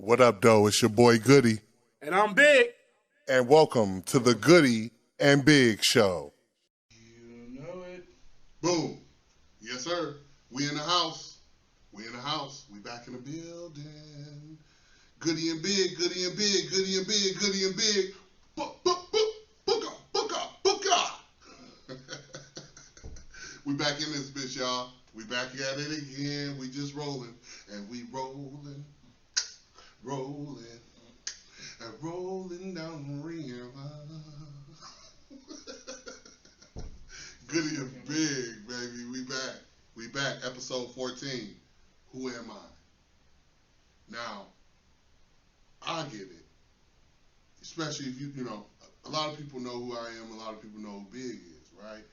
What up, though? It's your boy Goody. And I'm Big. And welcome to the Goody and Big Show. You know it. Boom. Yes, sir. We in the house. We in the house. We back in the building. Goody and Big, Goody and Big, Goody and Big, Goody and Big. Booka. We back in this bitch, y'all. We back at it again. We just rolling. And we rolling. And rolling down the river. Goody and Big, baby. We back. Episode 14. Who am I? Now, I get it. Especially if you know, a lot of people know who I am. A lot of people know who Big is, right?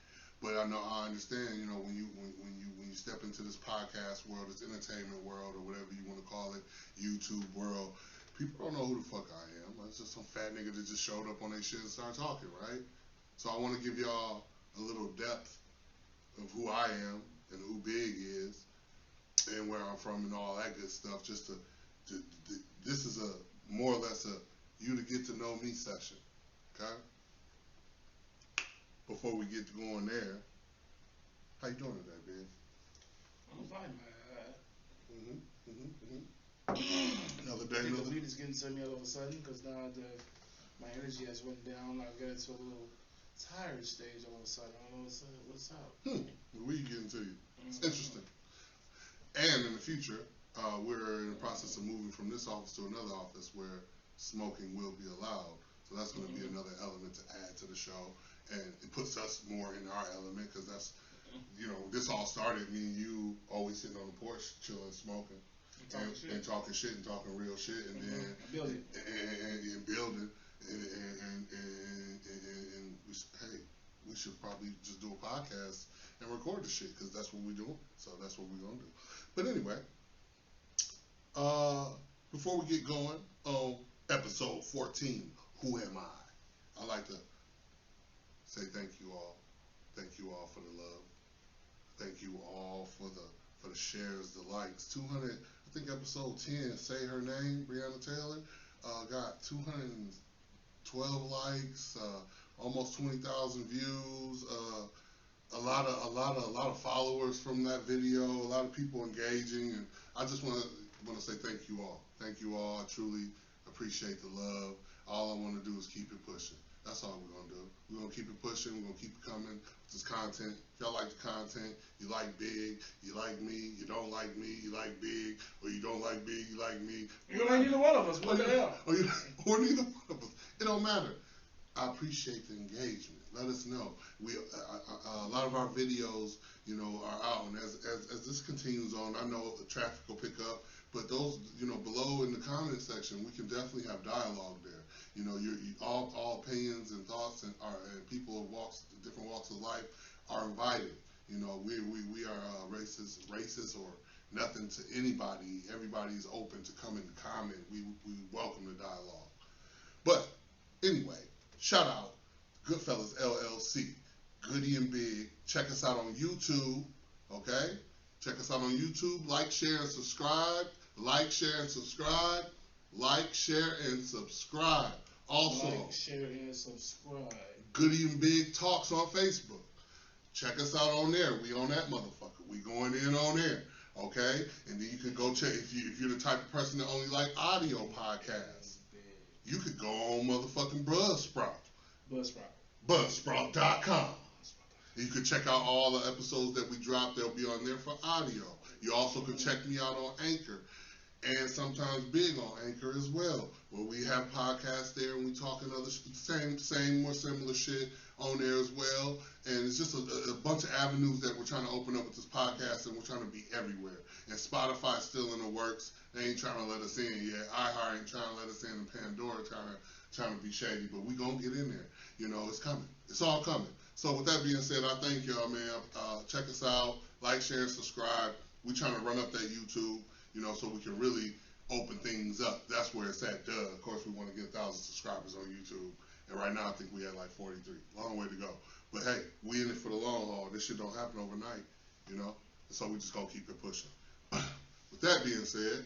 But I understand, you know, when you step into this podcast world, this entertainment world, or whatever you want to call it, YouTube world, people don't know who the fuck I am. It's just some fat nigga that just showed up on their shit and started talking, right? So I want to give y'all a little depth of who I am and who Big is and where I'm from and all that good stuff. Just this is a more or less a you to get to know me session, okay? Before we get going there, how you doing today, Big? I'm fine, man. Another day, I think another. the weed is getting to me all of a sudden because now my energy has went down. I get into a little tired stage all of a sudden. I don't know what's up. The weed getting to you. It's interesting. And in the future, we're in the process of moving from this office to another office where smoking will be allowed. So that's going to be another element to add to the show. And it puts us more in our element because that's, you know, this all started me and you always sitting on the porch, chilling, smoking, and talking shit and talking real shit, and then building and building, and we should probably just do a podcast and record the shit because that's what we're doing. So that's what we're gonna do. But anyway, before we get going on episode 14, who am I? I like to say thank you all. Thank you all for the love. Thank you all for the shares, the likes. 200, I think episode 10, say her name, Breonna Taylor, got 212 likes, almost 20,000 views, a lot of followers from that video, a lot of people engaging, and I just want to say thank you all. Thank you all. I truly appreciate the love. All I want to do is keep it pushing. That's all we're going to do. We're going to keep it pushing. We're going to keep it coming with this content. If y'all like the content, you like Big, you like me, you don't like me, you like Big, or you don't like Big, you like me. You don't like neither one of us. What the hell? Or neither one of us. It don't matter. I appreciate the engagement. Let us know. A lot of our videos, you know, are out, and as this continues on, I know the traffic will pick up. But those, you know, below in the comment section, we can definitely have dialogue there. You know, all opinions and thoughts and people of different walks of life are invited. You know, we are racist or nothing to anybody. Everybody's open to come and comment. We welcome the dialogue. But anyway, shout out Goodfellas LLC, Goody and Big. Check us out on YouTube. Okay, check us out on YouTube. Like, share, and subscribe. Like, share, and subscribe. Like, share, and subscribe. Also, like, share, and subscribe. Goody and Big Talks on Facebook. Check us out on there. We on that motherfucker. We going in on there. Okay? And then you can go check, if you're the type of person that only like audio podcasts, you could go on motherfucking Buzzsprout. Buzzsprout.com. You can check out all the episodes that we drop. They'll be on there for audio. You also can check me out on Anchor. And sometimes Big on Anchor as well, where we have podcasts there and we talk another same more similar shit on there as well. And it's just a bunch of avenues that we're trying to open up with this podcast, and we're trying to be everywhere. And Spotify's still in the works. They ain't trying to let us in yet. iHeart ain't trying to let us in, and Pandora trying to be shady, but we gonna get in there. You know, it's coming. It's all coming. So with that being said, I thank y'all, man. Check us out, like, share, and subscribe. We trying to run up that YouTube, you know, so we can really open things up. That's where it's at. Of course, we want to get 1,000 subscribers on YouTube. And right now, I think we had like 43. Long way to go. But hey, we in it for the long haul. This shit don't happen overnight, you know? So we just gonna keep it pushing. With that being said,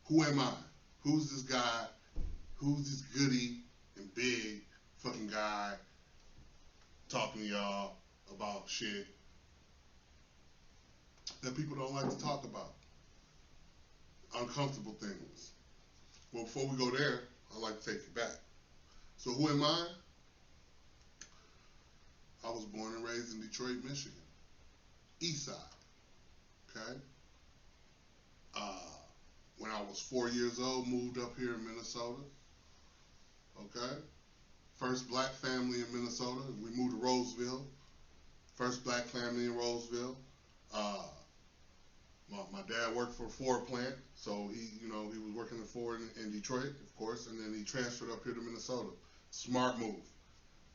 Who am I? Who's this guy? Who's this Goody and Big fucking guy talking to y'all about shit that people don't like to talk about? Uncomfortable things. Well, before we go there, I'd like to take you back. So who am I? I was born and raised in Detroit, Michigan. East Side. Okay? When I was 4 years old, moved up here in Minnesota. Okay? First black family in Minnesota. We moved to Roseville. First black family in Roseville. My dad worked for a Ford plant, so he was working at Ford in Detroit, of course, and then he transferred up here to Minnesota. Smart move.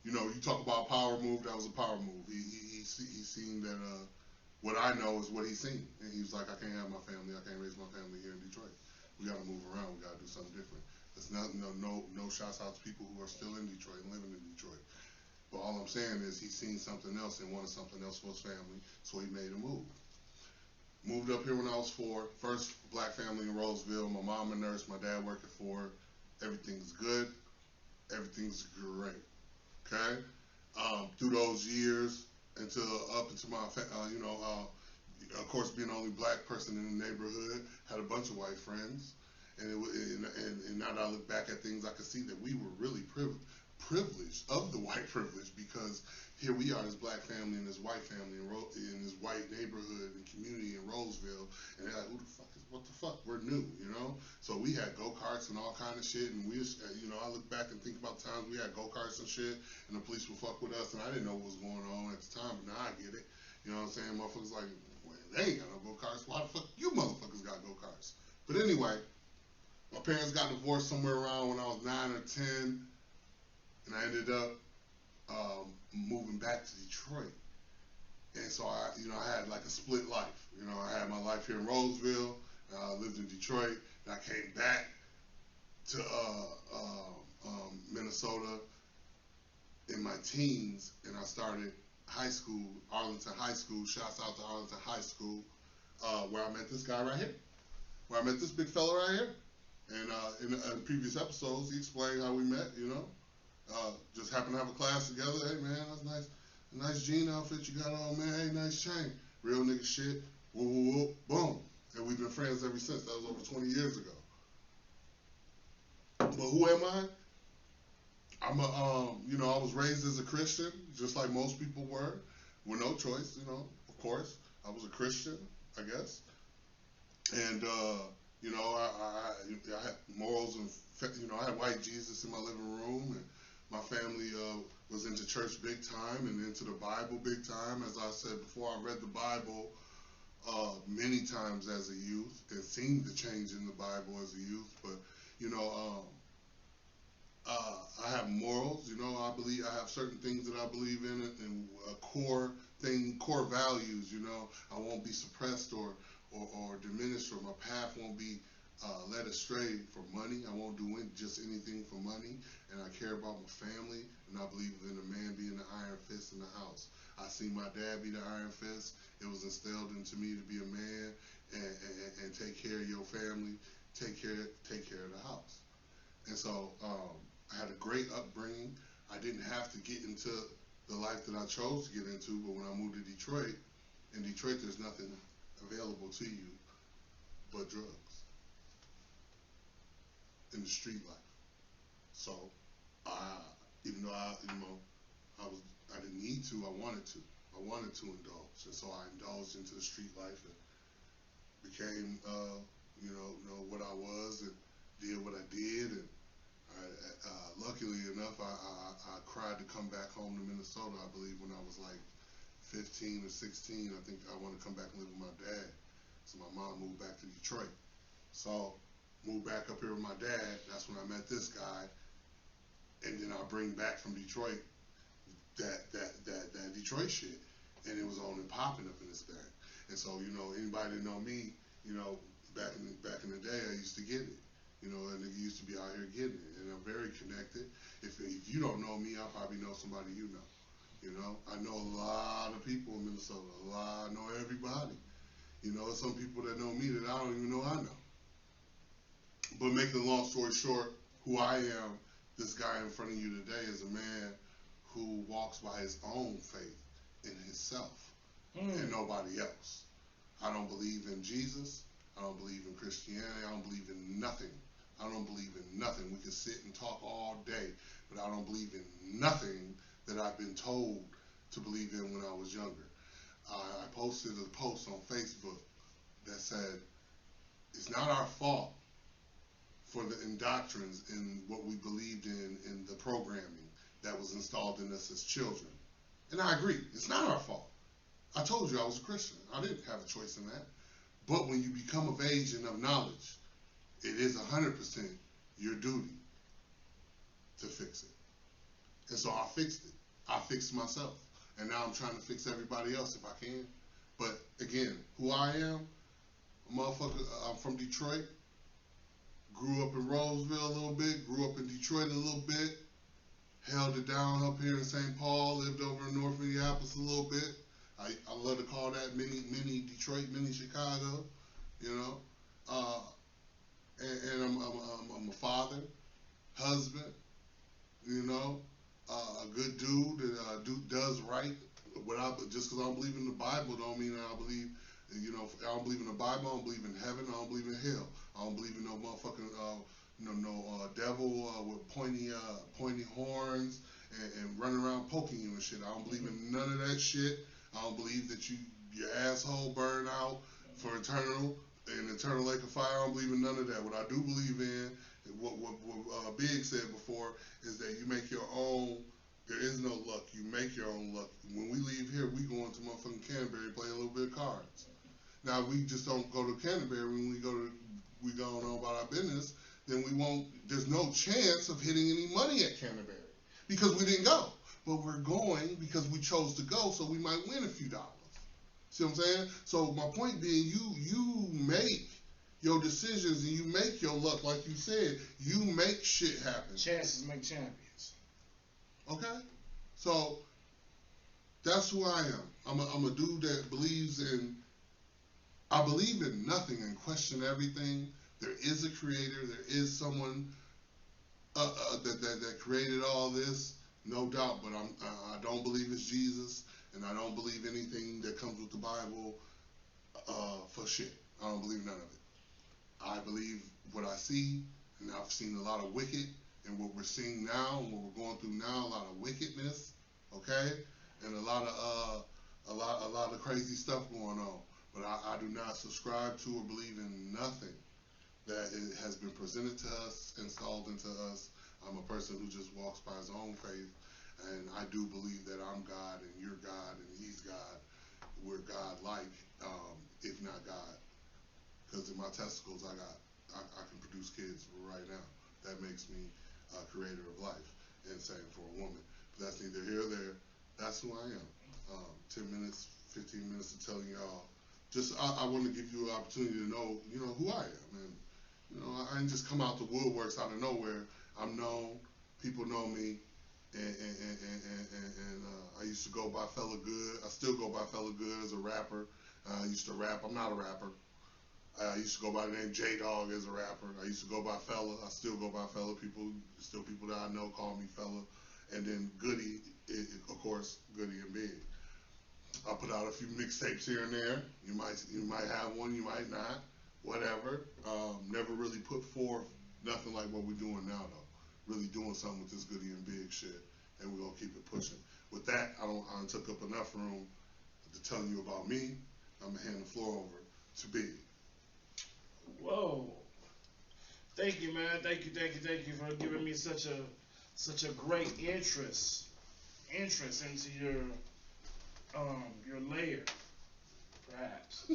You talk about power move. That was a power move. He seen that. What I know is what he's seen, and he was like, I can't have my family. I can't raise my family here in Detroit. We got to move around. We got to do something different. There's no shouts out to people who are still in Detroit and living in Detroit. But all I'm saying is he's seen something else and wanted something else for his family, so he made a move. Moved up here when I was 4. First black family in Roseville. My mom a nurse. My dad working for. Everything's good. Everything's great. Okay. Through those years, up until my, of course, being the only black person in the neighborhood, had a bunch of white friends, and now that I look back at things, I can see that we were really privileged of the white privilege, because here we are, this black family and this white family in this white neighborhood and community in Roseville, and they're like, what the fuck, we're new, So we had go-karts and all kind of shit, and I look back and think about times we had go-karts and shit, and the police would fuck with us, and I didn't know what was going on at the time, but now I get it. You know what I'm saying? Motherfuckers like, well, they ain't got no go-karts. Why the fuck you motherfuckers got go-karts? But anyway, my parents got divorced somewhere around when I was 9 or 10, and I ended up moving back to Detroit. And so I had like a split life. I had my life here in Roseville. I lived in Detroit, and I came back to Minnesota in my teens, and I started high school, Arlington High School. Shouts out to Arlington High School, where I met this guy right here, where I met this big fella right here. And in previous episodes, he explained how we met. Just happened to have a class together. Hey man, that's nice. Nice jean outfit you got on, man. Hey, nice chain. Real nigga shit. Whoop, whoop, whoop. Boom. And we've been friends ever since. That was over 20 years ago. But who am I? I was raised as a Christian, just like most people were, with no choice, of course. I was a Christian, I guess. And, I had morals and, I had white Jesus in my living room, and my family was into church big time and into the Bible big time. As I said before, I read the Bible many times as a youth and seen the change in the Bible as a youth. But, I have morals. I have certain things that I believe in, and core values. I won't be suppressed or diminished, or my path won't be led astray for money. I won't do just anything for money, and I care about my family, and I believe in a man being the iron fist in the house. I seen my dad be the iron fist. It was instilled into me to be a man and take care of your family, take care of the house. And so I had a great upbringing. I didn't have to get into the life that I chose to get into, but when I moved to Detroit, in Detroit there's nothing available to you but drugs in the street life. So even though I didn't need to, I wanted to. I wanted to indulge, and so I indulged into the street life and became, what I was, and did what I did. And luckily enough, I cried to come back home to Minnesota. I believe when I was like 15 or 16, I think I wanted to come back and live with my dad. So my mom moved back to Detroit. So moved back up here with my dad. That's when I met this guy, and then I bring back from Detroit that Detroit shit, and it was on and popping up in this thing. And so anybody that know me, back in the day, I used to get it. And nigga used to be out here getting it, and I'm very connected. If you don't know me, I probably know somebody you know. I know a lot of people in Minnesota. I know everybody. Some people that know me that I don't even know I know. But making a long story short, who I am, this guy in front of you today is a man who walks by his own faith in himself and nobody else. I don't believe in Jesus. I don't believe in Christianity. I don't believe in nothing. I don't believe in nothing. We can sit and talk all day, but I don't believe in nothing that I've been told to believe in when I was younger. I posted a post on Facebook that said, it's not our fault for the indoctrines in what we believed in the programming that was installed in us as children. And I agree, it's not our fault. I told you I was a Christian. I didn't have a choice in that. But when you become of age and of knowledge, it is 100% your duty to fix it. And so I fixed it. I fixed myself. And now I'm trying to fix everybody else if I can. But again, who I am, a motherfucker, I'm from Detroit. Grew up in Roseville a little bit. Grew up in Detroit a little bit. Held it down up here in St. Paul. Lived over in North Minneapolis a little bit. I love to call that mini Detroit, mini Chicago, you know. And I'm a father, husband, you know, a good dude that does right. Just because I don't believe in the Bible don't mean that I believe, you know, I don't believe in the Bible. I don't believe in heaven. I don't believe in hell. I don't believe in no motherfucking devil with pointy horns and running around poking you and shit. I don't believe in none of that shit. I don't believe that your asshole burn out for eternal lake of fire. I don't believe in none of that. What I do believe in, what Big said before, is that you make your own. There is no luck. You make your own luck. When we leave here, we go into motherfucking Canterbury, play a little bit of cards. Now we just don't go to Canterbury. When we go on about our business, then we won't. There's no chance of hitting any money at Canterbury because we didn't go. But we're going because we chose to go, so we might win a few dollars. See what I'm saying? So my point being, you make your decisions and you make your luck, like you said. You make shit happen. Chances make champions. Okay? So that's who I am. I'm a dude that believes in. I believe in nothing and question everything. There is a creator. There is someone that created all this. No doubt, but I don't believe it's Jesus, and I don't believe anything that comes with the Bible for shit. I don't believe none of it. I believe what I see, and I've seen a lot of wicked, and what we're seeing now, and what we're going through now, a lot of wickedness, okay, and a lot of crazy stuff going on. But I do not subscribe to or believe in nothing that has been presented to us, installed into us. I'm a person who just walks by his own faith, and I do believe that I'm God and you're God and he's God. We're God-like, if not God. Because in my testicles, I can produce kids right now. That makes me a creator of life, and same for a woman. But that's neither here or there. That's who I am. 10 minutes, 15 minutes of telling y'all. Just I want to give you an opportunity to know, you know, who I am, and you know, I didn't just come out the woodworks out of nowhere. I'm known. People know me, and I used to go by Fella Good. I still go by Fella Good as a rapper. I used to rap. I'm not a rapper. I used to go by the name J Dog as a rapper. I used to go by Fella. I still go by Fella. People that I know call me Fella. And then Goody, of course, Goody and Big. I put out a few mixtapes here and there. You might have one, you might not. Whatever. Never really put forth nothing like what we're doing now, though. Really doing something with this Goody and Big shit, and we're gonna keep it pushing. With that, I took up enough room to tell you about me. I'm gonna hand the floor over to Big. Whoa! Thank you, man. Thank you for giving me such a great interest into your layer, perhaps.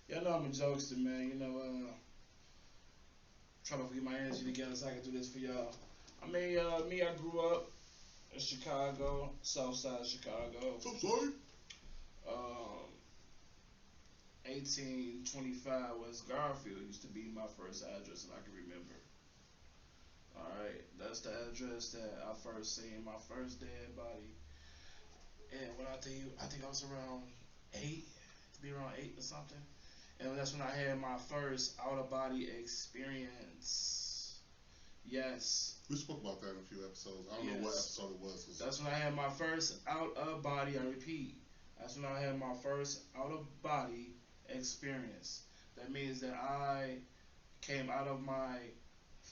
Y'all know I'm a jokester, man. You know, trying to get my energy together so I can do this for y'all. I mean, I grew up in Chicago, south side of Chicago. So sorry. 1825 West Garfield used to be my first address that I can remember. Alright, that's the address that I first seen my first dead body. And when I think I was around 8, to be around 8 or something. And that's when I had my first out of body experience. Yes. We spoke about that in a few episodes. I don't know what episode it was. That's when I had my first out of body, I repeat. That's when I had my first out of body experience. That means that I came out of my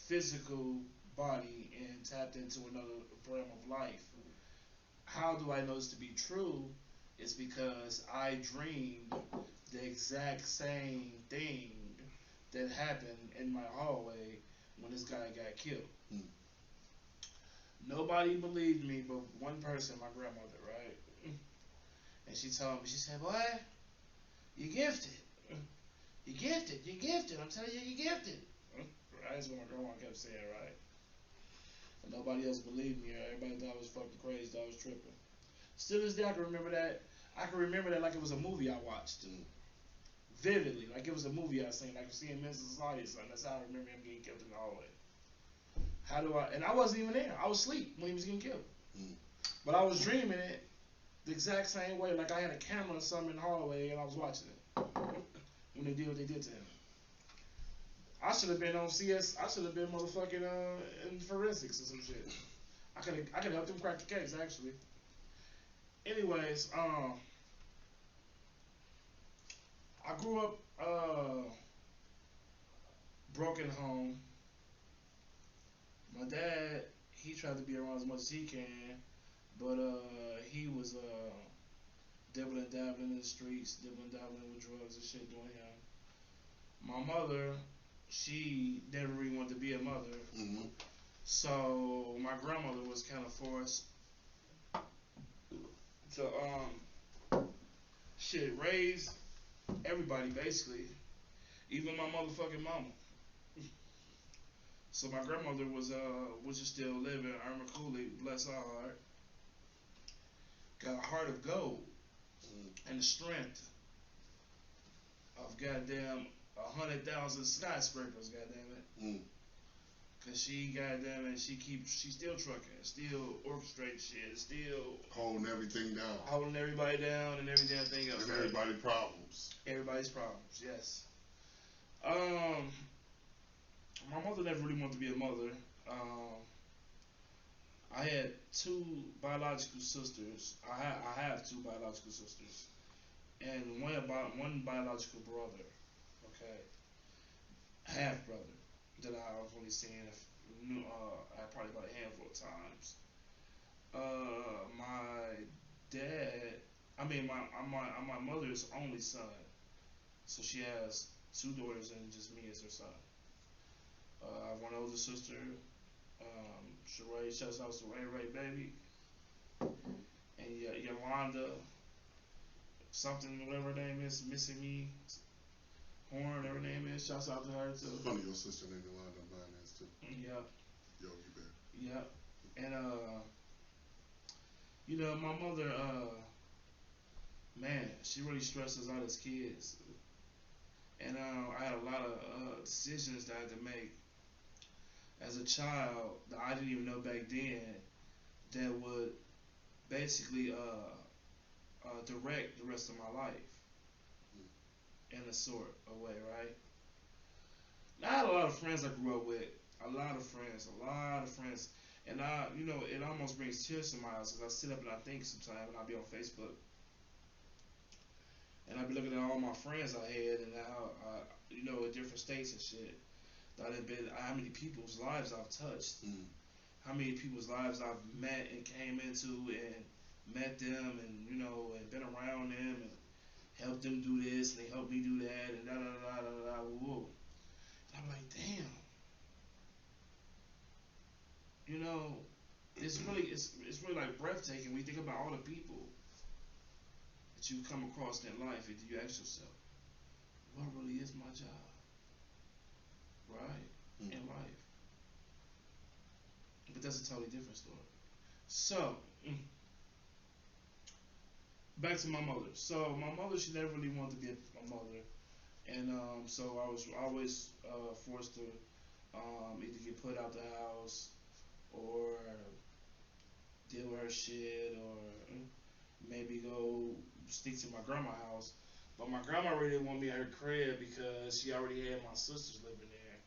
physical body and tapped into another realm of life. How do I know this to be true? It's because I dreamed the exact same thing that happened in my hallway when this guy got killed. Hmm. Nobody believed me but one person, my grandmother, right? And she told me, she said, boy, you gifted. You gifted, you gifted. I'm telling you, you gifted. That's what my grandma kept saying, right? And nobody else believed me. Everybody thought I was fucking crazy, thought I was tripping. Still to this day, I can remember that. I can remember that like it was a movie I watched. Vividly, like it was a movie I seen. Like seeing Men's Society or something. That's how I remember him getting killed in the hallway. How do I? And I wasn't even there. I was asleep when he was getting killed. But I was dreaming it the exact same way. Like I had a camera or something in the hallway and I was watching it when they did what they did to him. I should have been on CS. I should have been motherfucking in forensics or some shit. I could help them crack the case actually. Anyways, I grew up broken home. My dad, he tried to be around as much as he can, but he was dibbling dabbling in the streets, dibbling dabbling with drugs and shit doing him. My mother, she never really wanted to be a mother, so my grandmother was kind of forced to raise everybody basically, even my motherfucking mama. So my grandmother was just still living. Irma Cooley, bless her heart, got a heart of gold and the strength of goddamn 100,000 skyscrapers. Goddamn it, cause she goddamn it, she still trucking, still orchestrating shit, still holding everything down, holding everybody down, and every damn thing else. And everybody's problems. Everybody's problems. Yes. My mother never really wanted to be a mother. I had two biological sisters. I have two biological sisters, and one biological brother. Okay, half brother that I've only seen probably about a handful of times. My dad. My mother's only son, so she has two daughters and just me as her son. I have one older sister, Sheree, shouts out to Ray baby, and Yolanda, something, whatever her name is, missing me, Horn, whatever her name is, shouts out to her too. It's funny your sister named Yolanda, mine is too. Yeah. Yo, you bet. Yeah, and my mother, man, she really stresses out as kids, and I had a lot of decisions that I had to make as a child that I didn't even know back then that would basically direct the rest of my life in a sort of way, right? Now, I had a lot of friends I grew up with, a lot of friends, and it almost brings tears to my eyes because I sit up and I think sometimes, and I'll be on Facebook, and I'll be looking at all my friends I had and how, in different states and shit. How many people's lives I've touched, how many people's lives I've met and came into and met them and and been around them and helped them do this and they helped me do that and da da da da da woo. And I'm like, damn, it's really like breathtaking when you think about all the people that you come across in life and you ask yourself, what really is my job, right? In life. But that's a totally different story. So, back to my mother. So, my mother, she never really wanted to be a mother. And so I was always forced to either get put out the house or deal with her shit or maybe go stick to my grandma's house. But my grandma really didn't want me at her crib because she already had my sisters living there,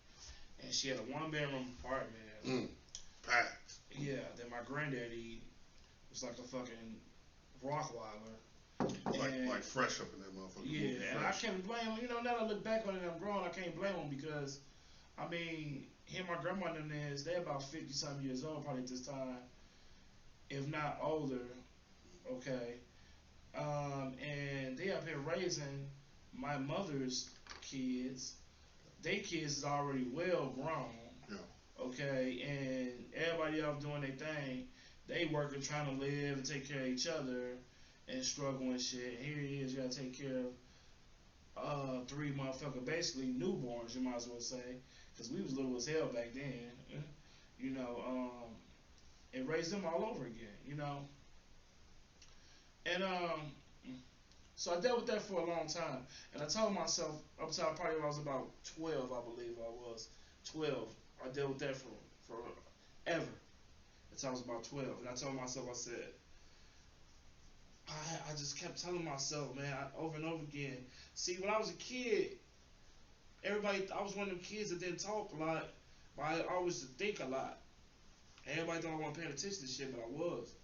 and she had a 1 bedroom apartment. Packed. Yeah. Then my granddaddy was like a fucking Rockwiler. Like fresh up in that motherfucker. Yeah, and I can't blame him. You know, now that I look back on it, I'm grown. I can't blame him because, I mean, him and my grandma and them is they about 50-something years old probably at this time, if not older. Okay, and they up here raising my mother's kids. They kids is already well grown. Yeah. Okay, and everybody else doing their thing. They working, trying to live and take care of each other, and struggling and shit. Here he is, you gotta take care of 3 motherfucker, basically newborns, you might as well say, because we was little as hell back then. You know, and raised them all over again. You know, and so I dealt with that for a long time, and I told myself up to probably when I was about 12, I believe I was 12. I dealt with that for ever until I was about 12, and I told myself, I said, I just kept telling myself, man, over and over again. See, when I was a kid, I was one of them kids that didn't talk a lot, but I always think a lot. Everybody thought I wasn't paying attention to shit, but I was.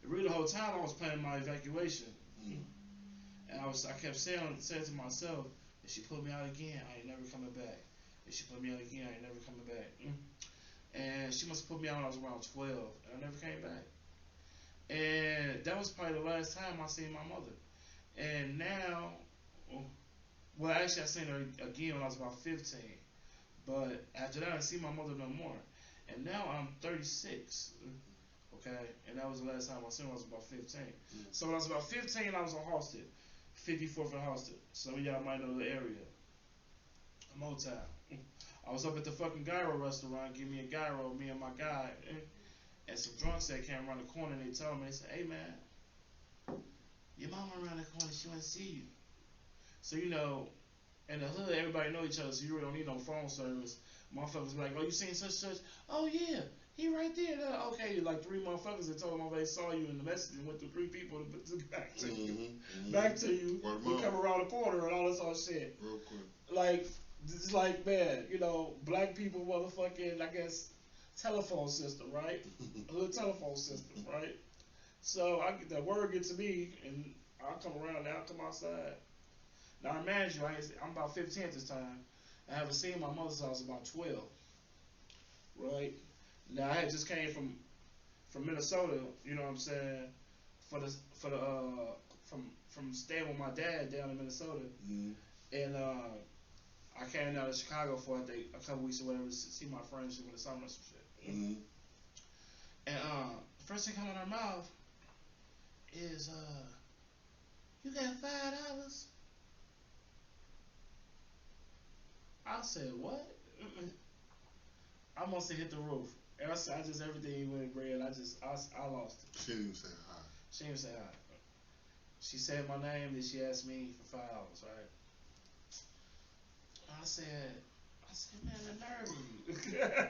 And really, the whole time I was planning my evacuation, and I kept saying to myself, if she put me out again, I ain't never coming back. If she put me out again, I ain't never coming back. And she must have put me out when I was around 12, and I never came back. And that was probably the last time I seen my mother. And now, well, actually, I seen her again when I was about 15. But after that, I didn't see my mother no more. And now I'm 36. Okay? And that was the last time I seen her when I was about 15. So when I was about 15, I was on Halsted. 54th and Halsted. Some of y'all might know the area. Motown. I was up at the fucking gyro restaurant, give me a gyro, me and my guy. And some drunks that came around the corner and they told me, they said, hey man, your mama around the corner, she want to see you. So, you know, in the hood, everybody know each other, so you really don't need no phone service. Motherfuckers be like, oh, you seen such? Oh, yeah, he right there. Okay, like 3 motherfuckers that told him they saw you in the message and went through 3 people to back to you. Back to you. You come around the corner and all this other shit. Real quick. Like, it's like, man, you know, black people motherfucking, I guess, telephone system, right? Hood telephone system, right? So I get that word get to me, and I'll come around now, I'll come outside. Now, I imagine you, I'm about 15 at this time. I haven't seen my mother's house about 12, right? Now, I had just came from Minnesota, you know what I'm saying, from staying with my dad down in Minnesota, and I came down to Chicago for a couple weeks or whatever to see my friends in the summer and some shit. And the first thing coming out of her mouth is, you got $5? I said, what? I must have hit the roof. And I said, everything went red. I lost it. She didn't even say hi. She didn't say hi. She said my name, then she asked me for $5, right? I said, man, the nerve of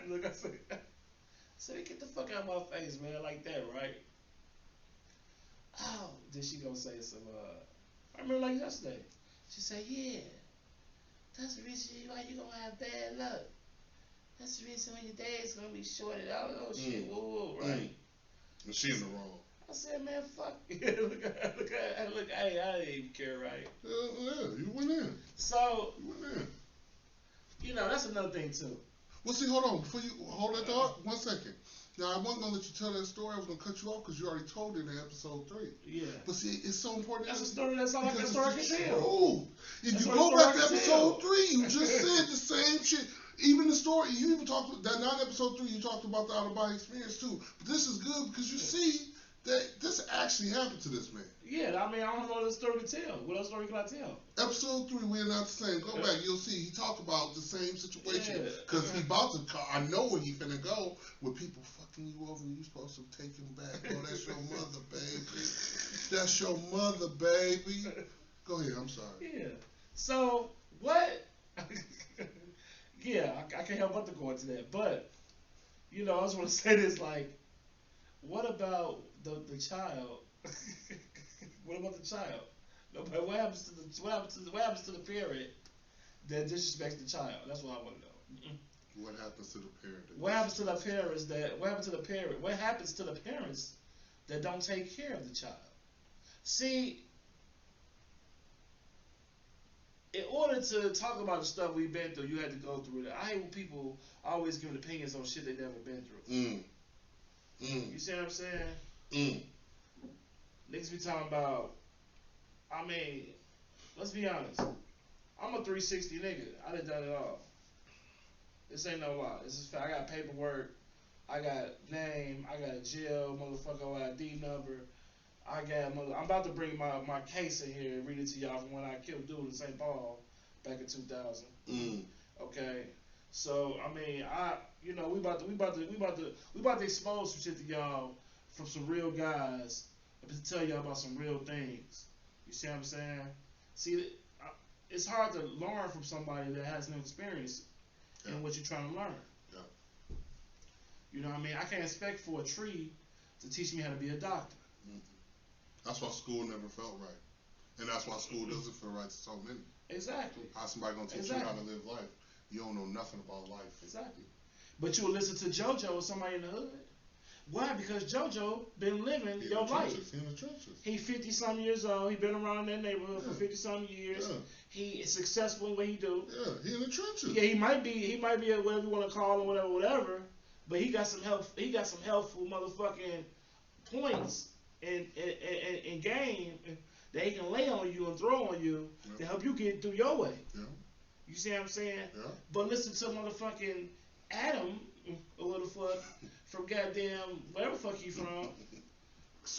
you. Look, I said, get the fuck out of my face, man, like that, right? Oh, then she gonna say some, I remember like yesterday. She said, yeah, that's the reason why you gonna have bad luck. That's the reason why your day's gonna be shorted out. Oh shit, whoa, right? And she in the wrong. I said, man, fuck. look, hey, I didn't even care, right? Yeah, you went in. So, you went in. You know, that's another thing too. Well, see, hold on. Before you hold that thought, 1 second. Now, I wasn't gonna let you tell that story. I was gonna cut you off because you already told it in episode 3. Yeah. But see, it's so important. That's a story. That's all I can story can tell. True. If you go back to episode 3, you just said the same shit. Even the story, you even talked that not episode 3. You talked about the out of body experience too. But this is good because you see that this actually happened to this man. Yeah, I mean, I don't know the story to tell. What else story can I tell? Episode 3, we're not the same. Go back, you'll see. He talked about the same situation because he about to. I know where he finna go with people fucking you over. You supposed to take him back. Oh, that's your mother, baby. That's your mother, baby. Go ahead. I'm sorry. Yeah. So what? Yeah, I can't help but to go into that. But you know, I just want to say this: like, what about the child? What about the child? Nobody. What happens to the parent that disrespects the child? That's what I want to know. What happens to the parent? What happens to the parents that? What happens to the parent? What happens to the parents that don't take care of the child? See, in order to talk about the stuff we've been through, you had to go through it. I hate when people always giving opinions on shit they never been through. You see what I'm saying? Niggas be talking about. I mean, let's be honest. I'm a 360 nigga. I done done it all. This ain't no lie. This is fact. I got paperwork. I got name. I got a jail motherfucker ID number. I'm about to bring my case in here and read it to y'all from when I killed dude in St. Paul back in 2000. Okay. So I mean, we about to expose some shit to y'all from some real guys to tell y'all about some real things. You see what I'm saying? See, it's hard to learn from somebody that has no experience in what you're trying to learn. Yeah. You know what I mean? I can't expect for a tree to teach me how to be a doctor. That's why school never felt right. And that's why school doesn't feel right to so many. Exactly. How somebody gonna teach you how to live life? You don't know nothing about life. Exactly. But you will listen to JoJo or somebody in the hood. Why? Because JoJo been living your life. He in the trenches. He 50-some years old. He been around that neighborhood for 50-some years. Yeah. He is successful in what he do. Yeah, he in the trenches. Yeah, he might be a whatever you want to call him, whatever. But he got some help. He got some helpful motherfucking points in game that he can lay on you and throw on you to help you get through your way. Yeah. You see what I'm saying? Yeah. But listen to motherfucking Adam or what the fuck from goddamn wherever the fuck you from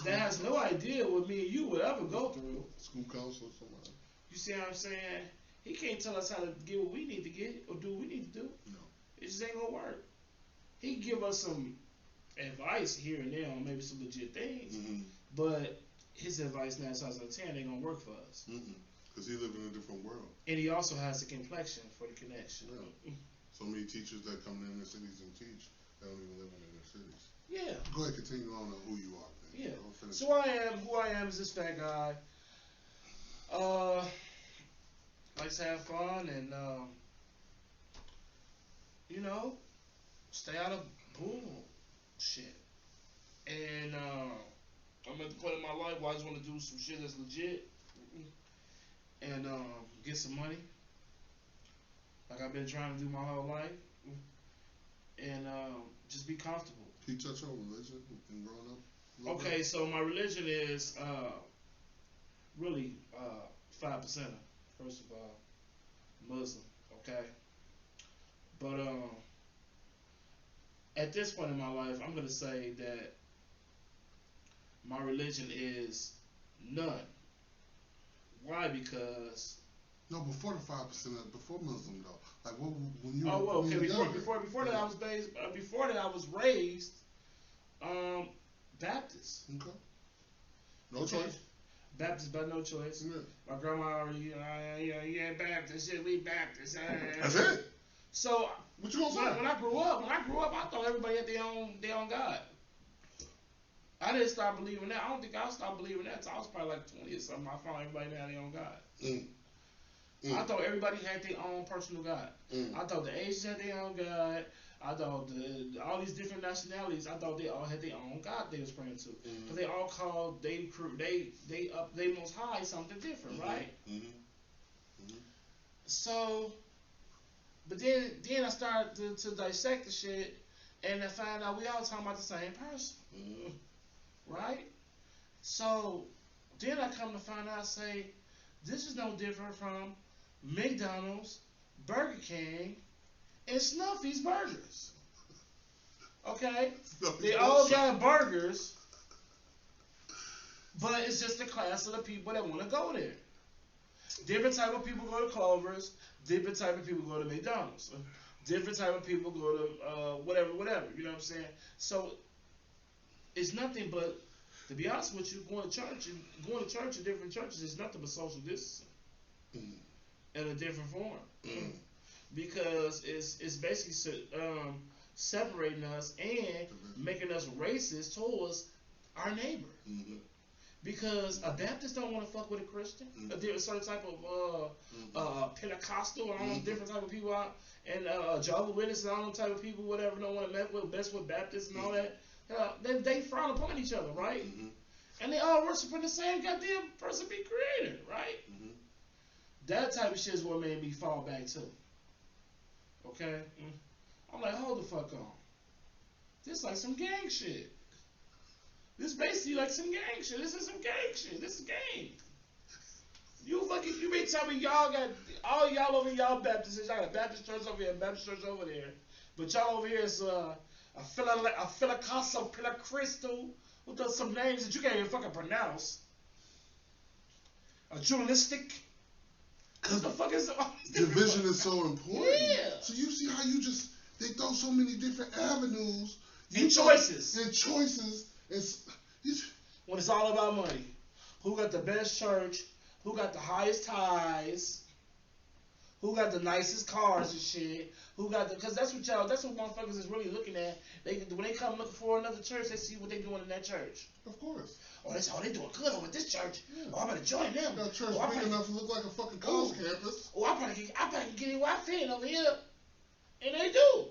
that has no idea what me and you would ever go through. School counselor, somebody. You see what I'm saying? He can't tell us how to get what we need to get or do what we need to do. No. It just ain't gonna work. He can give us some advice here and there on maybe some legit things, but his advice 9 times out of 10 ain't gonna work for us. Because he live in a different world. And he also has the complexion for the connection. Yeah. So many teachers that come in the cities and teach, they don't even live in their cities. Yeah. Go ahead, continue on to who you are, man. Yeah. So who I am is this fat guy. Likes to have fun and stay out of bullshit. And I'm at the point in my life where I just want to do some shit that's legit and get some money, like I've been trying to do my whole life, and just be comfortable. Can you touch on religion and growing up? Okay, so my religion is really 5%. First of all, Muslim. Okay, but at this point in my life, I'm gonna say that my religion is none. Why? Because no, before the 5%, before Muslim though, like what when you? Oh well, okay. Before that, yeah. I was based. Before that, I was raised Baptist. Okay. No choice. Baptist by no choice. Yeah. My grandma already, yeah, Baptist. Yeah, we Baptist. That's it. So what you gonna say? When I grew up, I thought everybody had their own God. I didn't start believing that. I don't think I stopped believing that until I was probably like 20 or something. I found everybody had their own God. I thought everybody had their own personal God. I thought the Asians had their own God. I thought all these different nationalities, I thought they all had their own God they was praying to. Because they all called they most high something different, right? So, but then I started to dissect the shit, and I found out we all talking about the same person, right? So then I come to find out, say, this is no different from McDonald's, Burger King, and Snuffy's Burgers. Okay? They all got burgers, but it's just the class of the people that want to go there. Different type of people go to Clover's, different type of people go to McDonald's, different type of people go to whatever, you know what I'm saying? So it's nothing but, to be honest with you, going to church in different churches is nothing but social distancing in a different form. Because it's basically separating us and making us racist towards our neighbor. Because a Baptist don't want to fuck with a Christian. A certain type of Pentecostal, and all those different type of people out, and Jehovah's Witnesses, and all those type of people, whatever, don't want to mess with Baptists and all that. They frown upon each other, right? And they all worshiping the same goddamn person be creator, right? That type of shit is what made me fall back too. Okay? I'm like, hold the fuck on. This like some gang shit. This basically like some gang shit. This is some gang shit. This is gang. You may tell me y'all got all y'all over y'all Baptists. Y'all got a Baptist church over here, a Baptist church over there. But y'all over here is a Philocaso, Pentecostal, with those some names that you can't even fucking pronounce. A dualistic. What the fuck is division is so important. Yeah. So you see how they throw so many different avenues and choices. When it's all about money. Who got the best church? Who got the highest ties? Who got the nicest cars and shit? Who got the? Because that's what motherfuckers is really looking at. When they come looking for another church, they see what they doing in that church. Of course. Oh, they doing good over this church. Yeah. Oh, I better join them. That church big enough to look like a fucking college campus. Oh, I probably can get in where I fit over here. And they do.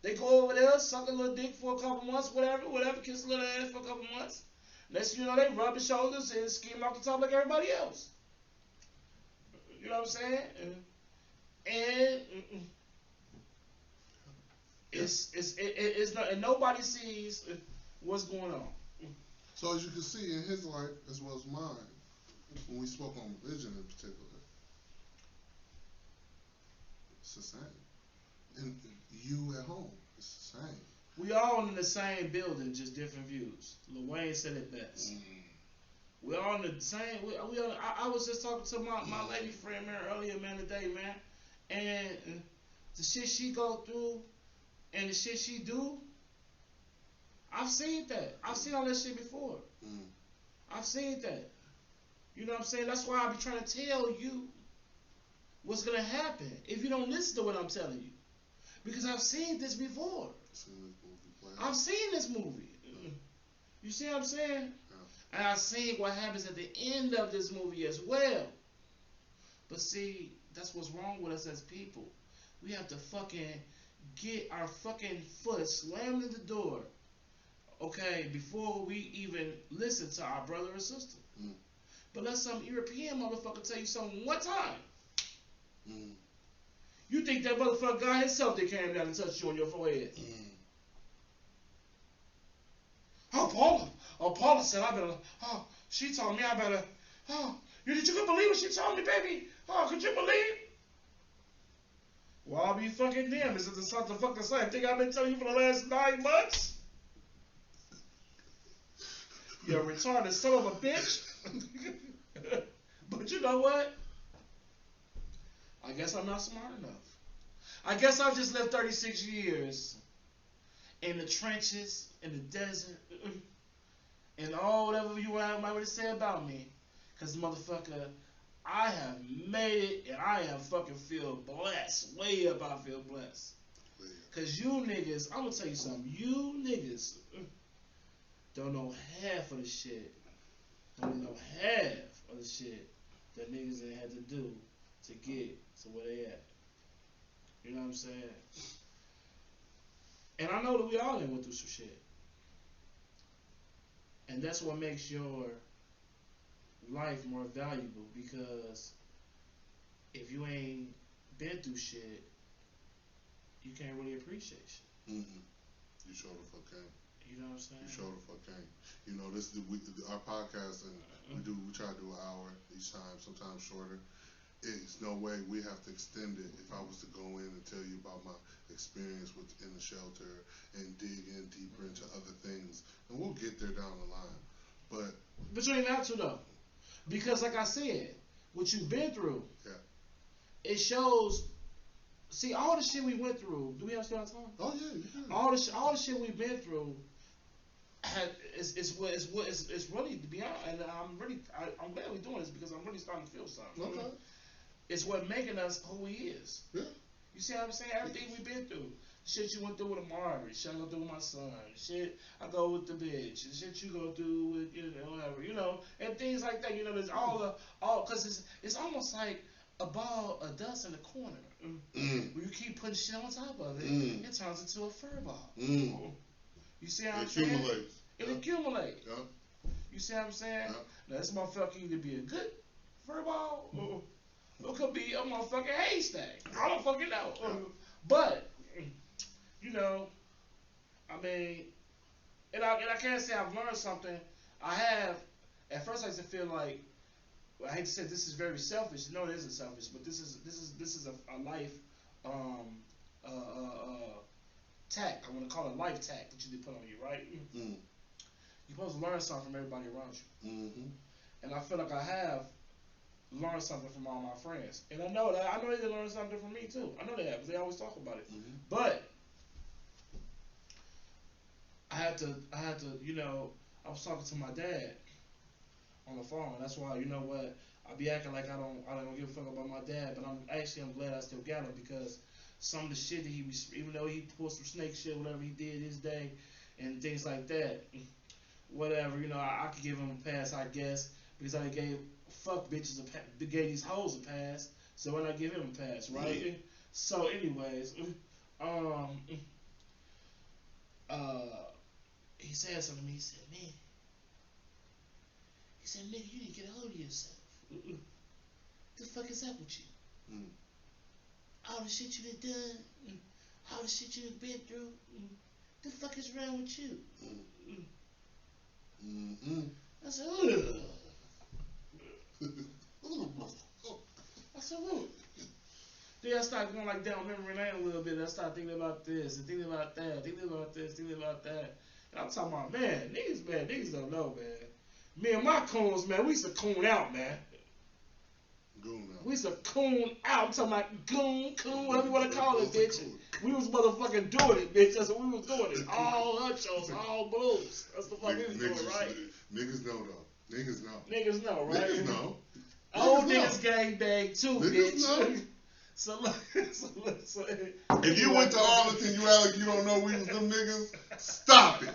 They go over there, suck a little dick for a couple months, whatever, kiss a little ass for a couple months. Next thing you know, they rub his shoulders and skim off the top like everybody else. You know what I'm saying? And it's not, and nobody sees what's going on. So as you can see in his life as well as mine, when we spoke on religion in particular, it's the same. And you at home, it's the same. We all in the same building, just different views. Lil Wayne said it best. We all in the same. I was just talking to my lady friend man earlier, man, today, man, and the shit she go through and the shit she do. I've seen that. I've seen all that shit before. I've seen that. You know what I'm saying? That's why I be trying to tell you what's gonna happen if you don't listen to what I'm telling you, because I've seen this before. I've seen this movie. You see what I'm saying? And I've seen what happens at the end of this movie as well. But see, that's what's wrong with us as people. We have to fucking get our fucking foot slammed in the door, okay, before we even listen to our brother or sister. But let some European motherfucker tell you something one time. You think that motherfucker God himself that came down and touched you on your forehead? Oh, Paula said I better. Oh, she told me I better. Oh, you could believe what she told me, baby? Oh, could you believe? Well, I'll be fucking damned. Is it the fucking same thing I've been telling you for the last 9 months? You're a retarded son of a bitch. But you know what? I guess I'm not smart enough. I guess I've just lived 36 years in the trenches, in the desert, and all whatever you might want to say about me. Because, motherfucker, I have made it, and I am fucking feel blessed. Way up I feel blessed. Because you niggas, I'm going to tell you something. You niggas don't know half of the shit. Don't know half of the shit that niggas had to do to get to where they at. You know what I'm saying? And I know that we all went through some shit. And that's what makes your life more valuable, because if you ain't been through shit, you can't really appreciate shit. You sure the fuck can't. You know what I'm saying? You sure the fuck can't. You know, our podcast, and we try to do an hour each time, sometimes shorter. It's no way we have to extend it if I was to go in and tell you about my experience within the shelter and dig in deeper into other things. And we'll get there down the line. But you ain't got to, though. Because like I said, what you've been through, it shows. See, all the shit we went through. Do we have still have time? Oh yeah, you can. All the shit we've been through. It's really, to be honest, and I'm glad we're doing this, because I'm really starting to feel something. Okay. It's what making us who we is. Yeah. You see what I'm saying? Everything we've been through. Shit you went through with a Margaret, shit I go through with my son, shit I go with the bitch, the shit you go through with, whatever, and things like that. There's cause it's almost like a ball of dust in the corner. When you keep putting shit on top of it, it turns into a fur ball. You see how I'm saying? It accumulates. Yep. You see what I'm saying? Yep. Now this motherfucker can either be a good fur ball or it could be a motherfucking haystack. I don't fucking know. But I mean, and I can't say I've learned something. I have. At first, I used to feel like, I hate to say this is very selfish. No, it isn't selfish, but this is a life tack. I want to call it a life tack that you put on you, right? You're supposed to learn something from everybody around you. And I feel like I have learned something from all my friends, and I know they learned something from me too. I know they have, because they always talk about it. But I had to, I was talking to my dad on the phone. That's why, I be acting like I don't give a fuck about my dad, but I'm glad I still got him, because some of the shit that he was, even though he pulled some snake shit, whatever he did his day, and things like that, whatever, I could give him a pass, I guess, because I gave fuck bitches gave these hoes a pass, so why not give him a pass, right? So, anyways, he said something to me. He said, nigga, you need to get a hold of yourself. The fuck is up with you? All the shit you done done, all the shit you done been through, the fuck is wrong with you? I said, ugh. I said, ugh. Then I started going like down memory lane a little bit. I started thinking about this and thinking about that, thinking about this, thinking about that. And I'm talking about, niggas don't know, man. Me and my coons, man, we used to coon out, man. Goon out. We used to coon out. I'm talking about coon, whatever you want to call it, bitch. We was motherfucking doing it, bitch. That's what we was doing it. All hunchos, all blues. That's the fuck we was doing, right? Niggas know, though. Niggas know. Niggas know, right? Niggas know. Old niggas gang bang too, niggas bitch. Know. So if you went to Arlington, you act like you don't know we was them niggas. Stop it.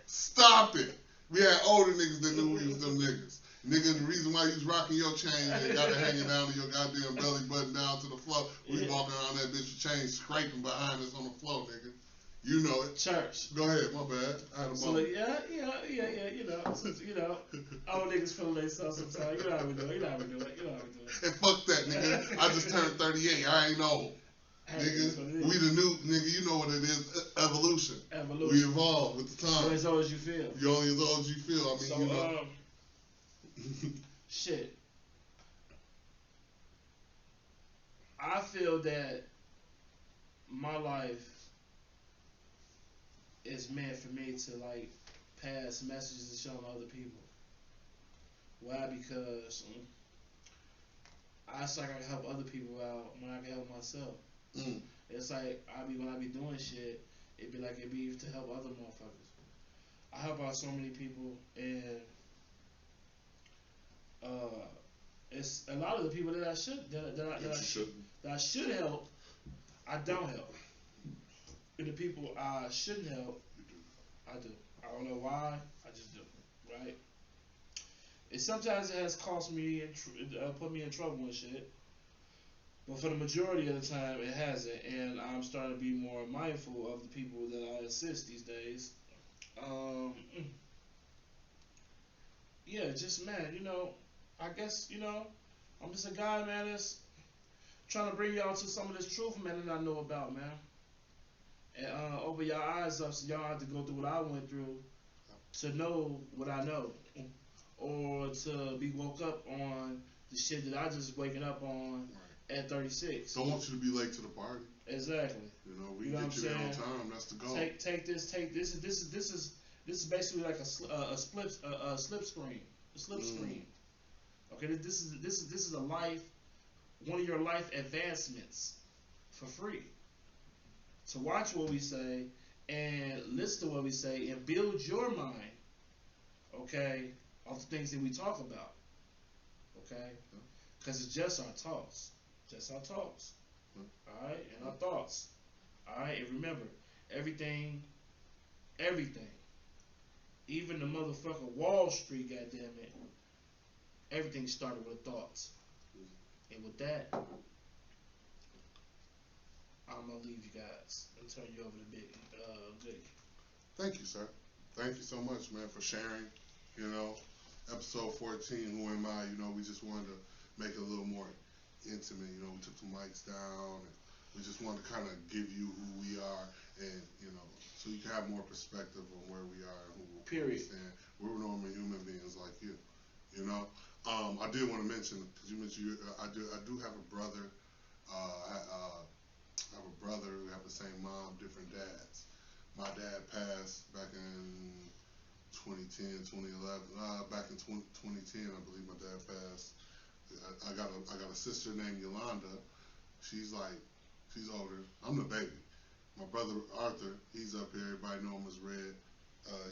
Stop it. We had older niggas that knew we was them niggas. Nigga, the reason why you was rocking your chain and got it hanging down to your goddamn belly button down to the floor, we walking around that bitch with chain scraping behind us on the floor, nigga. You know it. Church. Go ahead, my bad. I had a So yeah, old niggas feeling themselves sometimes. You know how we do it. And fuck that, nigga. I just turned 38. I ain't old. Nigga, we the new nigga. You know what it is. Evolution. We evolve with the time. You're as old as you feel. You're only as old as you feel. I mean, so, shit. I feel that my life is meant for me to like pass messages and show to other people. Why? Because I feel like I can help other people out when I can help myself. It's like when I be doing shit, it'd be to help other motherfuckers. I help out so many people, and it's a lot of the people that I should help, I don't help. And the people I shouldn't help, I do. I don't know why, I just do. Right? Sometimes it has cost me and put me in trouble and shit. But for the majority of the time, it hasn't. And I'm starting to be more mindful of the people that I assist these days. Yeah, just, man, I guess, I'm just a guy, man, that's trying to bring y'all to some of this truth, man, that I know about, man. And open your eyes up so y'all have to go through what I went through to know what I know. Or to be woke up on the shit that I just waking up on at 36. Don't want you to be late to the party. Exactly. We get you there on time. That's the goal. Take this. This is basically like a slip screen. A slip screen. Okay, this is a life, one of your life advancements for free. To watch what we say and listen to what we say and build your mind, okay, of the things that we talk about, okay? Because it's just our talks. All right? And our thoughts. Alright, and remember, everything, everything, even the motherfucking Wall Street, goddammit, everything started with thoughts. And with that, I'm gonna leave you guys and turn you over to Big Goody. Thank you, sir. Thank you so much, man, for sharing. You know, episode 14, Who Am I? You know, we just wanted to make it a little more intimate. You know, we took the mics down and we just wanted to kind of give you who we are and, you know, so you can have more perspective on where we are and who we stand. We're normal human beings like you, you know. I did want to mention, because you mentioned, I do have a brother. I have a brother. We have the same mom, different dads. My dad passed back in 2010, 2011. Back in 2010, I believe my dad passed. I got a sister named Yolanda. She's older. I'm the baby. My brother Arthur, he's up here. Everybody know him as Red.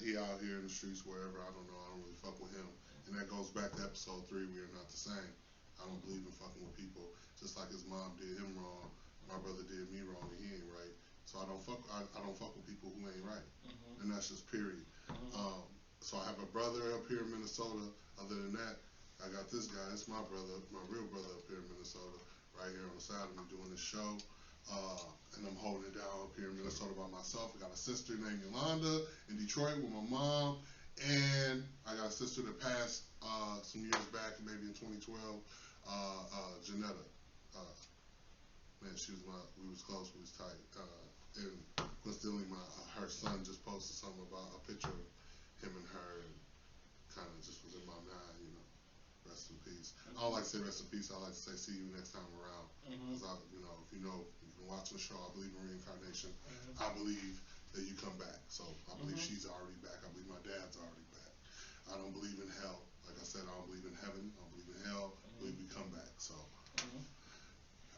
He out here in the streets wherever. I don't know. I don't really fuck with him. And that goes back to episode 3. We are not the same. I don't believe in fucking with people. Just like his mom did him wrong, my brother did me wrong, and he ain't right. So I don't fuck with people who ain't right. And that's just period. So I have a brother up here in Minnesota. Other than that, I got this guy. It's my brother, my real brother up here in Minnesota, right here on the side of me doing this show. And I'm holding it down up here in Minnesota by myself. I got a sister named Yolanda in Detroit with my mom. And I got a sister that passed some years back, maybe in 2012, Janetta. Man, we was close, we was tight. And coincidentally, her son just posted something about a picture of him and her, and kind of just was in my mind, you know. Rest in peace. I don't like to say rest in peace. I like to say see you next time around. Because if you've been watching the show, I believe in reincarnation. I believe that you come back. So I believe she's already back. I believe my dad's already back. I don't believe in hell. Like I said, I don't believe in heaven. I don't believe in hell. I believe we come back. So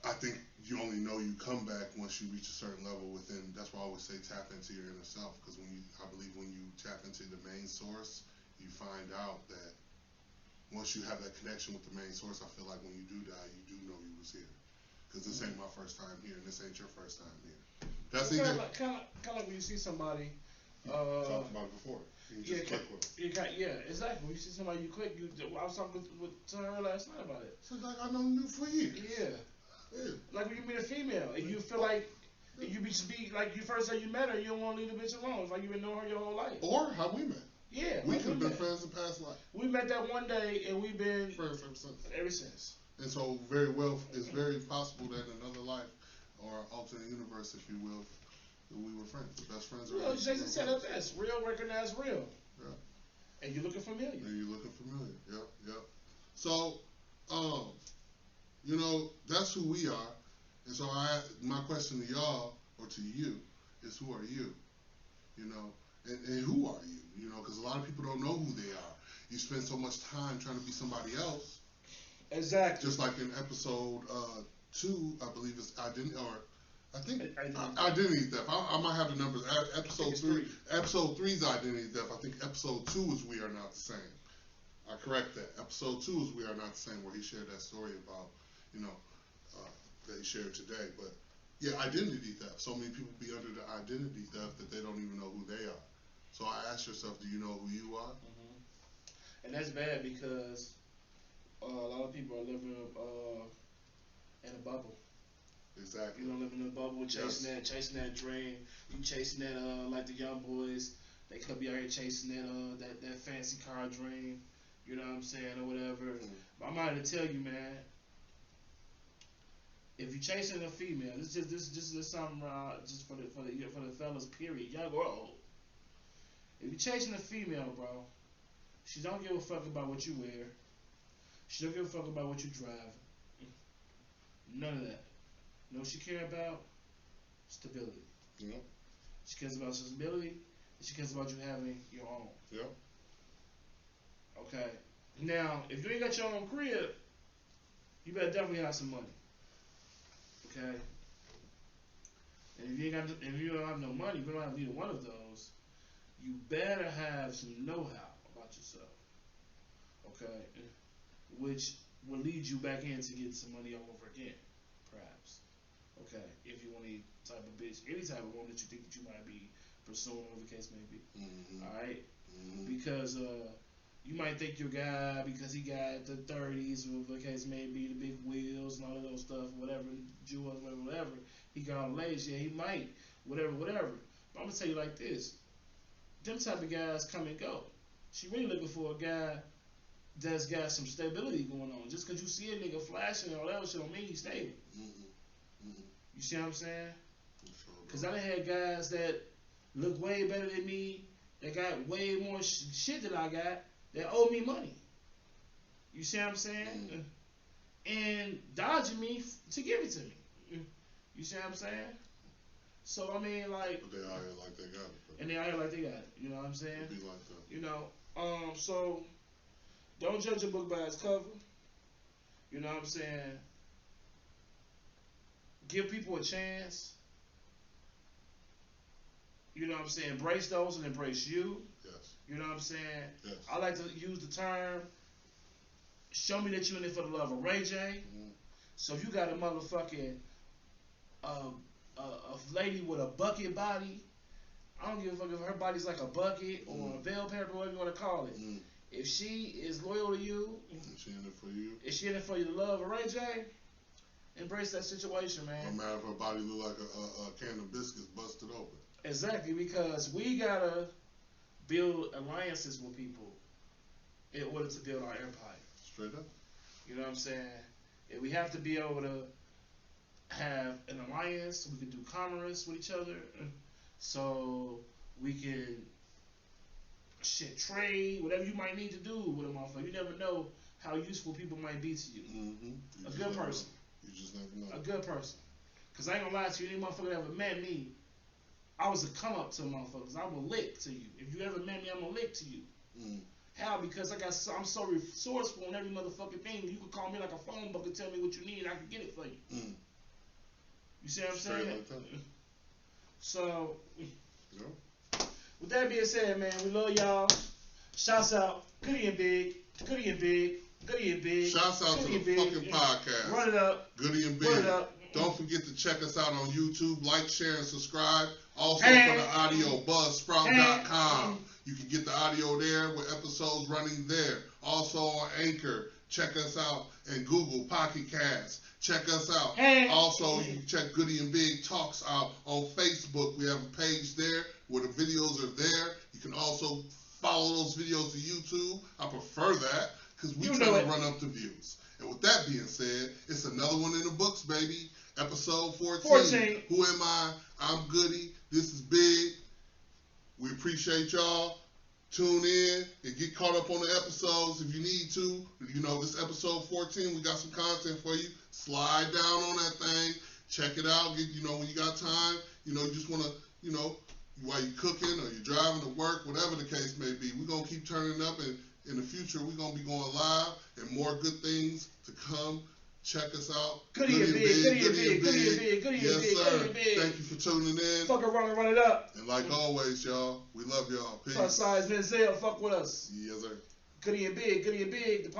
I think you only know you come back once you reach a certain level within. That's why I always say tap into your inner self. Because I believe when you tap into the main source, you find out that once you have that connection with the main source, I feel like when you do die, you do know you was here. Because this ain't my first time here, and this ain't your first time here. That's kind of like when you see somebody. Talked about it before. You just click with them. Exactly. When you see somebody, you click. I was talking to her last night about it. So like I know you for years. Yeah. Like when you meet a female, and you feel like you be like you first time you met her, you don't want to leave the bitch alone. It's like you've been knowing her your whole life. Or how we met. Yeah, we could have been friends in past life. We met that one day, and we've been friends ever since. Ever since. And so it's very possible that in another life, or alternate universe, if you will, that we were friends, best friends. Well, Jason said it best. Real recognize real. Yeah. And you're looking familiar. Yep. So, that's who we are. And so my question to y'all, or to you, is who are you? You know, and who are you? You know, because a lot of people don't know who they are. You spend so much time trying to be somebody else. Exactly. Just like in episode 2, I believe it's identity, or I think identity theft. I might have the numbers. Episode 3. Episode 3 is identity theft. I think episode 2 is We Are Not the Same. I correct that. Episode 2 is We Are Not the Same, where he shared that story about, that he shared today. But yeah, identity theft. So many people be under the identity theft that they don't even know who they are. So I ask yourself, do you know who you are? And that's bad because a lot of people are living in a bubble. Exactly. You know, living in a bubble, chasing that dream. You chasing that like the young boys. They could be out here chasing that fancy car dream. You know what I'm saying, or whatever. I'm out to tell you, man. If you're chasing a female, this is something just for the fellas. Period, young or old. If you're chasing a female, bro, she don't give a fuck about what you wear. She don't give a fuck about what you drive. None of that. You know what she care about? Stability. Yeah. She cares about stability, and she cares about you having your own. Yeah. Okay. Now, if you ain't got your own crib, you better definitely have some money. Okay. And if you don't have no money, if you don't have either one of those, you better have some know-how about yourself. Okay. Which will lead you back in to get some money all over again, perhaps. Okay, if you want any type of bitch, any type of woman that you think that you might be pursuing, whatever the case may be. All right, because you might think your guy because he got the 30s, whatever the case may be, the big wheels and all of those stuff, whatever, jewels, whatever. He got all ladies, yeah, he might, whatever. But I'm gonna tell you like this: them type of guys come and go. She really looking for a guy that's got some stability going on. Just because you see a nigga flashing and all that shit don't mean he's stable. You see what I'm saying? Because I done had guys that look way better than me, that got way more shit than I got, that owe me money. You see what I'm saying? And dodging me to give it to me. You see what I'm saying? So, I mean, like... But they out here like they got it. And they out here like they got it. You know what I'm saying? It be like that. You know, so... Don't judge a book by its cover. You know what I'm saying? Give people a chance. You know what I'm saying? Embrace those and embrace you. Yes. You know what I'm saying? Yes. I like to use the term, show me that you're in it for the love of Ray J. So if you got a motherfucking a lady with a bucket body, I don't give a fuck if her body's like a bucket or a veil paper, whatever you want to call it. If she is loyal to you, if she in it for you, if she in it for you, the love of Ray J, embrace that situation, man. No matter if her body look like a can of biscuits busted open. Exactly, because we gotta build alliances with people in order to build our empire. Straight up. You know what I'm saying? And we have to be able to have an alliance. We can do commerce with each other, so we can trade, whatever you might need to do with a motherfucker. You never know how useful people might be to you. A good person. You just never know. A good person. Because I ain't gonna lie to you, any motherfucker that ever met me, I was a come up to motherfuckers. I'm a lick to you. If you ever met me, I'm a lick to you. How? Because I'm so resourceful in every motherfucking thing. You could call me like a phone book and tell me what you need, and I can get it for you. You see what I'm saying? Like that. So, with that being said, man, we love y'all. Shouts out, Goody and Big. Shouts out to the fucking podcast. Run it up. Goody and Big. Run it up. Don't forget to check us out on YouTube. Like, share, and subscribe. Also for the audio, buzzsprout.com. You can get the audio there with episodes running there. Also on Anchor. Check us out. And Google Pocket Cast. Check us out. Also, you can check Goody and Big Talks out on Facebook. We have a page there where the videos are there. You can also follow those videos to YouTube. I prefer that because we try to run up the views. And with that being said, it's another one in the books, baby. Episode 14. Who am I? I'm Goody. This is Big. We appreciate y'all. Tune in and get caught up on the episodes if you need to. You know, this episode 14, we got some content for you. Slide down on that thing. Check it out. Get, when you got time, you just want to, while you're cooking or you're driving to work, whatever the case may be, we're going to keep turning up. And in the future, we're going to be going live and more good things to come. Check us out. Goody and Big. Yes, sir. Thank you for tuning in. Fuck around and run it up. And like always, y'all, we love y'all. Peace. Plus size Menzel, fuck with us. Yes, sir. Goody and Big, the podcast.